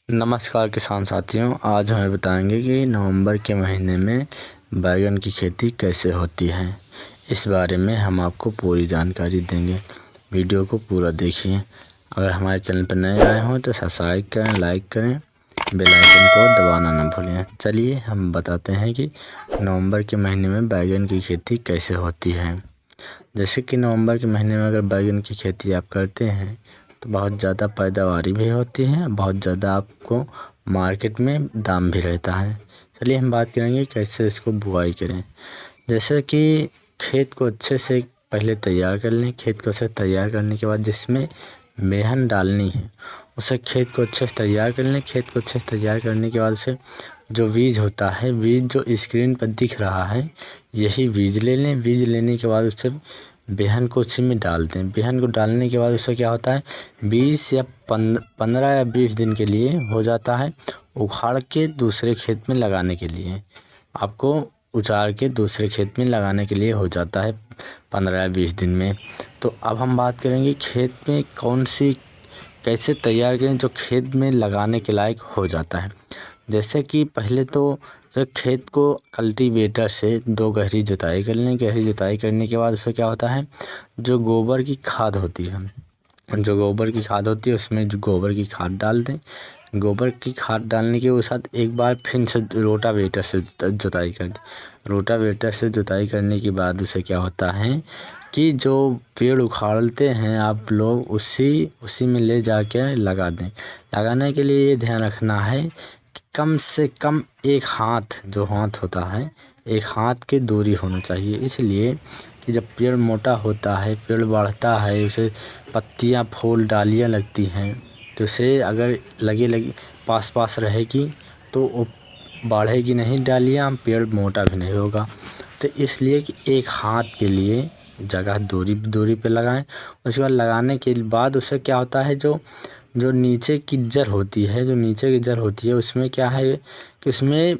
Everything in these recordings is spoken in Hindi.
नमस्कार किसान साथियों, आज हमें बताएंगे कि नवंबर के महीने में बैगन की खेती कैसे होती है। इस बारे में हम आपको पूरी जानकारी देंगे। वीडियो को पूरा देखिए। अगर हमारे चैनल पर नए आए हों तो सब्सक्राइब करें, लाइक करें, बेल आइकन को दबाना ना भूलें। चलिए हम बताते हैं कि नवंबर के महीने में बैगन की खेती कैसे होती है। जैसे कि नवंबर के महीने में अगर बैगन की खेती आप करते हैं तो बहुत ज़्यादा पैदावारी भी होती है, बहुत ज़्यादा आपको मार्केट में दाम भी रहता है। चलिए हम बात करेंगे कैसे इसको बुआई करें। जैसे कि खेत को अच्छे से पहले तैयार कर लें। खेत को अच्छे तैयार करने के बाद जिसमें बेहन डालनी है उसे खेत को अच्छे से तैयार कर लें। खेत को अच्छे से तैयार करने के बाद उसे जो बीज होता है, बीज जो स्क्रीन पर दिख रहा है, यही बीज ले लें। बीज लेने के बाद उसे बेहन को उसी में डाल दें। बेहन को डालने के बाद उससे क्या होता है, 20 या 15 या 20 दिन के लिए हो जाता है उखाड़ के दूसरे खेत में लगाने के लिए। आपको उचाड़ के दूसरे खेत में लगाने के लिए हो जाता है 15 या 20 दिन में। तो अब हम बात करेंगे खेत में कौन सी कैसे तैयार करें जो खेत में लगाने के लायक हो जाता है। जैसे कि पहले तो जब खेत को कल्टीवेटर से 2 गहरी जुताई कर लें। गहरी जुताई करने के बाद उससे क्या होता है, जो गोबर की खाद होती है, उसमें जो गोबर की खाद डाल दें। गोबर की खाद डालने के साथ एक बार फिर से रोटावेटर से जुताई कर दें। रोटावेटर से जुताई करने के बाद उसे क्या होता है कि जो पेड़ उखाड़ते हैं आप लोग उसी में ले जाके लगा दें। लगाने के लिए ये ध्यान रखना है कि कम से कम एक हाथ जो हाथ होता है, एक हाथ की दूरी होनी चाहिए। इसलिए कि जब पेड़ मोटा होता है, पेड़ बढ़ता है, उसे पत्तियां, फूल, डालियां लगती हैं, तो उसे अगर लगी पास रहेगी तो वो बढ़ेगी नहीं डालियां, पेड़ मोटा भी नहीं होगा। तो इसलिए कि एक हाथ के लिए जगह दूरी पे लगाएं। उसके बाद लगाने के बाद उससे क्या होता है, जो नीचे की जड़ होती है, उसमें क्या है कि उसमें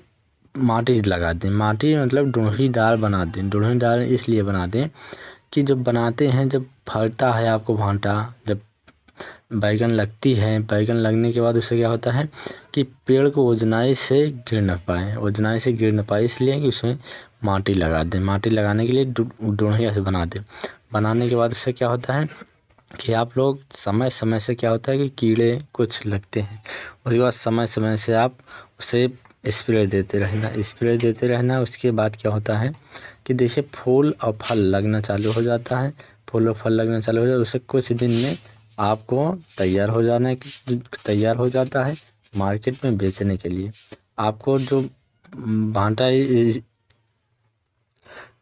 माटी लगा दें। माटी मतलब डूढ़ीदार बना दें। डूढ़ीदार इसलिए बना दें कि जब बनाते हैं, जब फलता है आपको भांटा, जब बैगन लगती है, बैगन लगने के बाद उससे क्या होता है कि पेड़ को ओजनाई से गिर न पाए, इसलिए कि उसमें माटी लगा दें। माटी लगाने के लिए डूढ़िया से बना दें। बनाने के बाद उससे क्या होता है कि आप लोग समय समय से क्या होता है कि कीड़े कुछ लगते हैं, उसके बाद समय समय से आप उसे स्प्रे देते रहना। उसके बाद क्या होता है कि देखिए फूल और फल लगना चालू हो जाता है। उससे कुछ दिन में आपको तैयार हो जाता है मार्केट में बेचने के लिए। आपको जो भांटा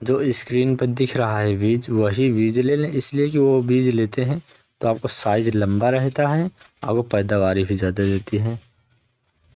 जो स्क्रीन पर दिख रहा है बीज, वही बीज ले लें। इसलिए कि वो बीज लेते हैं तो आपको साइज लंबा रहता है, आपको पैदावारी भी ज़्यादा देती है।